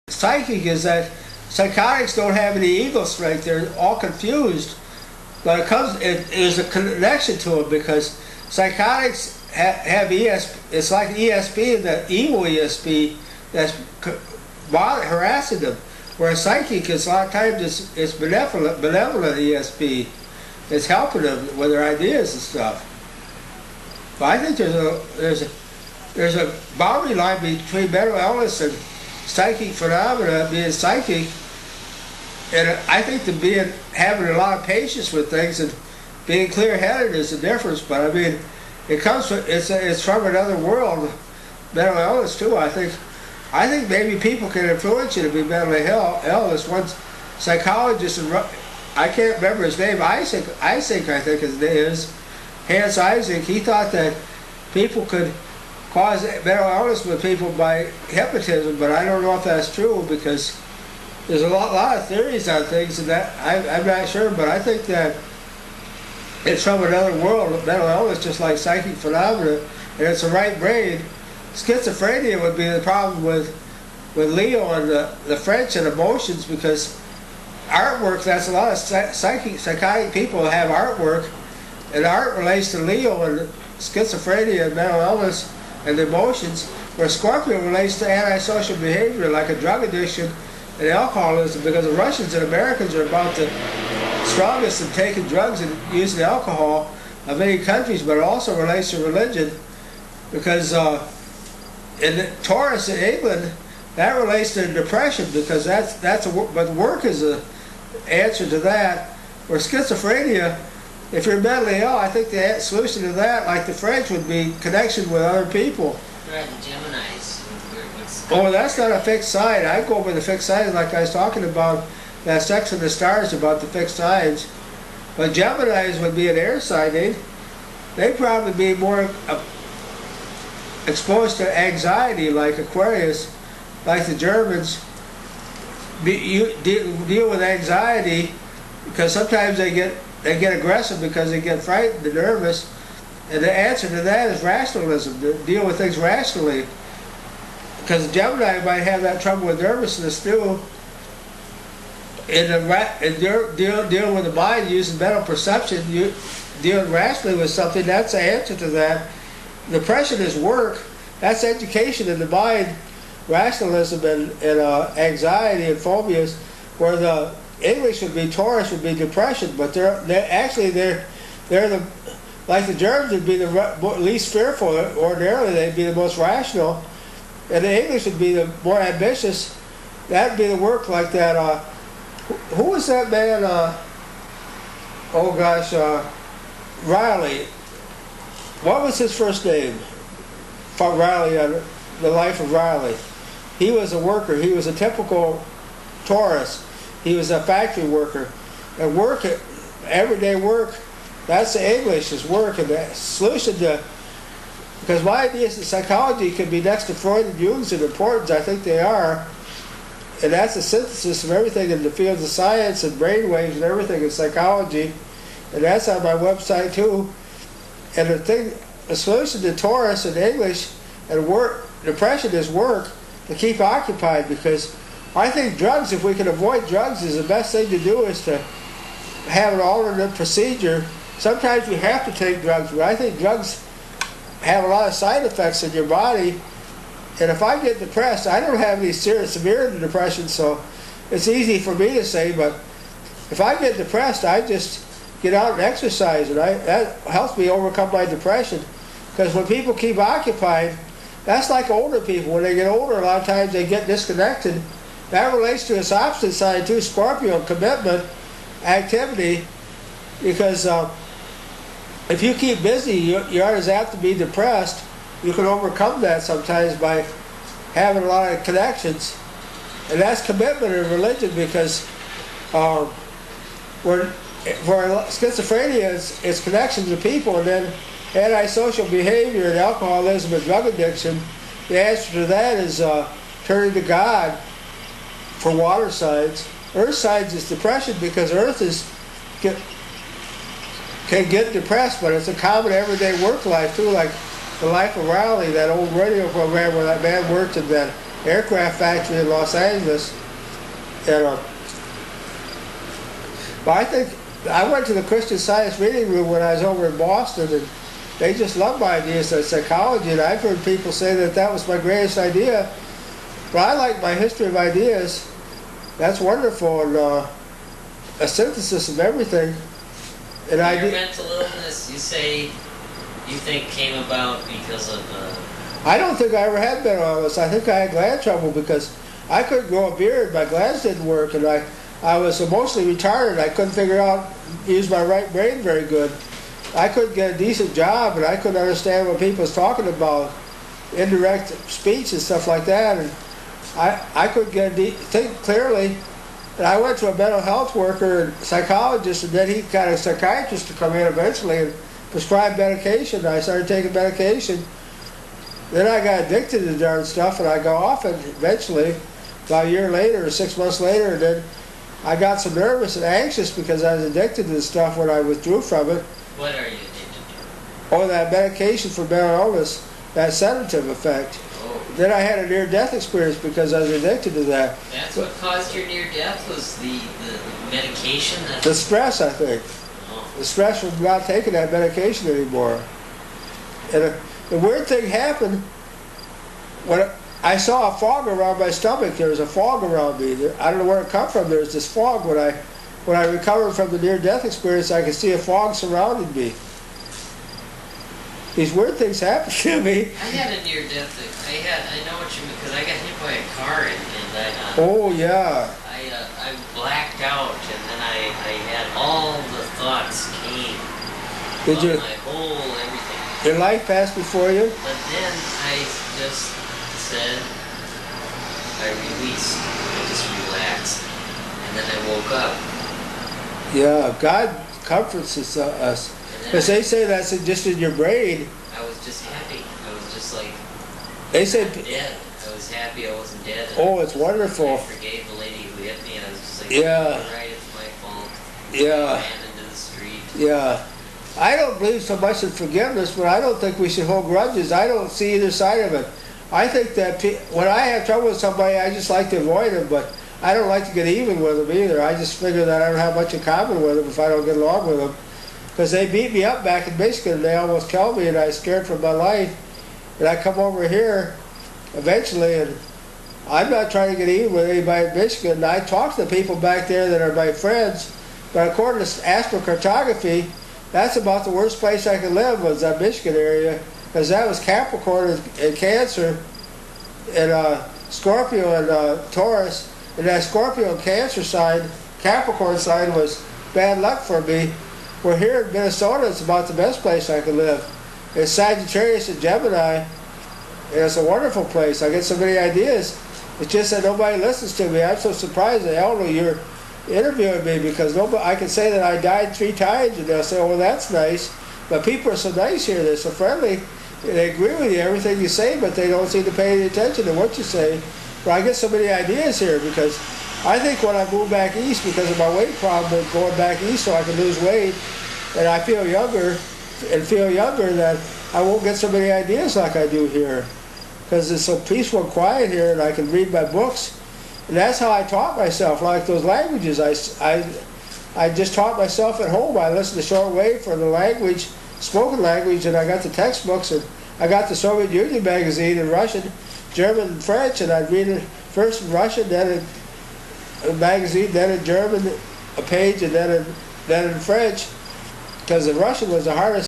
Psychic is that psychotics don't have any ego strength. They're all confused. But there's a connection to it because psychotics have it's like ESP, the evil ESP that's harassing them. Whereas psychic is a lot of times it's benevolent ESP. It's helping them with their ideas and stuff. But I think there's a boundary line between mental illness and psychic phenomena, being psychic, and I think having a lot of patience with things and being clear-headed is the difference. But I mean, it's from another world. Mental illness too. I think maybe people can influence you to be mentally illness. One psychologist, I can't remember his name. Isaac, I think his name is Hans Isaac. He thought that people could cause mental illness with people by hypnotism, but I don't know if that's true because there's a lot of theories on things, and that I'm not sure. But I think that it's from another world. Mental illness, just like psychic phenomena, and it's the right brain. Schizophrenia would be the problem with Leo and the French and emotions, because artwork, that's a lot of psychotic people have artwork, and art relates to Leo and schizophrenia and mental illness and emotions, where Scorpio relates to antisocial behavior like a drug addiction and alcoholism, because the Russians and Americans are about the strongest in taking drugs and using alcohol of any countries, but it also relates to religion, because in Taurus in England, that relates to depression, because but work is the answer to that. Where schizophrenia, if you're mentally ill, I think the solution to that, like the French, would be connection with other people. Right, the Geminis. Oh, that's not a fixed sign. I go with the fixed signs, like I was talking about that Sex and the Stars, about the fixed signs. But Geminis would be an air sign. They'd probably be more exposed to anxiety, like Aquarius, like the Germans. Deal with anxiety, because sometimes they get aggressive because they get frightened and nervous, and the answer to that is rationalism, to deal with things rationally, because Gemini might have that trouble with nervousness too, and dealing with the mind using mental perception, dealing rationally with something, that's the answer to that. Depression is work, that's education in the mind, rationalism and anxiety and phobias, where the English would be Taurus, would be depression, but they're like the Germans would be the least fearful. Ordinarily, they'd be the most rational, and the English would be the more ambitious. That'd be the work like that. Who was that man? Riley. What was his first name? Riley, the life of Riley. He was a worker. He was a typical Taurus. He was a factory worker. And work, everyday work, that's the English, is work. And the solution to, because my idea is that psychology could be next to Freud and Jung's in importance. I think they are. And that's the synthesis of everything in the fields of science and brainwaves and everything in psychology. And that's on my website too. And the solution to Taurus and English and work, depression is work, to keep occupied, because I think drugs, if we can avoid drugs, is the best thing to do, is to have an alternate procedure. Sometimes we have to take drugs, but I think drugs have a lot of side effects in your body. And if I get depressed, I don't have any severe depression, so it's easy for me to say, but if I get depressed, I just get out and exercise, and that helps me overcome my depression. Because when people keep occupied, that's like older people. When they get older, a lot of times they get disconnected. That relates to its opposite side too, Scorpio, commitment, activity, because if you keep busy, you aren't as apt to be depressed. You can overcome that sometimes by having a lot of connections. And that's commitment in religion, because for schizophrenia, it's connections to people, and then antisocial behavior and alcoholism and drug addiction. The answer to that is turning to God. For water signs, earth signs is depression, because earth can get depressed, but it's a common everyday work life too, like the life of Raleigh, that old radio program where that man worked in that aircraft factory in Los Angeles. And but I think I went to the Christian Science reading room when I was over in Boston, and they just loved my ideas on psychology. And I've heard people say that that was my greatest idea. But I like my history of ideas. That's wonderful, and a synthesis of everything. And your mental illness, you say, you think came about because of... I don't think I ever had mental illness. I think I had gland trouble because I couldn't grow a beard. My glands didn't work, and I was emotionally retarded. I couldn't figure out, use my right brain very good. I couldn't get a decent job, and I couldn't understand what people was talking about, indirect speech and stuff like that. And I couldn't think clearly. And I went to a mental health worker and psychologist, and then he got a psychiatrist to come in eventually and prescribe medication. I started taking medication. Then I got addicted to the darn stuff, and I got off it eventually, about a year later or 6 months later. And then I got so nervous and anxious because I was addicted to the stuff when I withdrew from it. What are you addicted to? Oh, that medication for mental illness, that sedative effect. Then I had a near-death experience because I was addicted to that. That's what caused your near-death, was the medication? The stress, I think. Oh. The stress from not taking that medication anymore. And the weird thing happened when I saw a fog around my stomach. There was a fog around me. I don't know where it come from. There was this fog. When I recovered from the near-death experience, I could see a fog surrounding me. These weird things happened to me. I had a near-death. I know what you mean, because I got hit by a car and oh yeah. I blacked out, and then I had all the thoughts came. Did you? My whole everything. Your life passed before you? But then I just said, I released. I just relaxed, and then I woke up. Yeah, God comforts us. Because they say that's just in your brain. I was just happy. I was just like, they said, I'm dead. I was happy I wasn't dead. Oh, it's wonderful. I forgave the lady who hit me. I was just like, yeah. You're right, it's my fault. Yeah. I ran into the street. Yeah. I don't believe so much in forgiveness, but I don't think we should hold grudges. I don't see either side of it. I think that when I have trouble with somebody, I just like to avoid them, but I don't like to get even with them either. I just figure that I don't have much in common with them if I don't get along with them. Because they beat me up back in Michigan, and they almost killed me, and I was scared for my life. And I come over here eventually, and I'm not trying to get even with anybody in Michigan. And I talk to the people back there that are my friends, but according to astrocartography, that's about the worst place I could live, was that Michigan area, because that was Capricorn and Cancer, and Scorpio and Taurus. And that Scorpio and Cancer sign, Capricorn sign, was bad luck for me. We're here in Minnesota. It's about the best place I could live. It's Sagittarius and Gemini, and it's a wonderful place. I get so many ideas. It's just that nobody listens to me. I'm so surprised that Elder, you're interviewing me, because nobody. I can say that I died 3 times, and they'll say, "Oh, well, that's nice." But people are so nice here. They're so friendly. They agree with you, everything you say, but they don't seem to pay any attention to what you say. But I get so many ideas here, because I think when I move back east, because of my weight problem, and going back east so I can lose weight, and I feel younger, that I won't get so many ideas like I do here, because it's so peaceful and quiet here, and I can read my books, and that's how I taught myself. Like those languages, I just taught myself at home. I listened to shortwave for the language, spoken language, and I got the textbooks, and I got the Soviet Union magazine in Russian, German, and French, and I'd read it first in Russian, then in a magazine, then in German, a page, and then in French, because the Russian was the hardest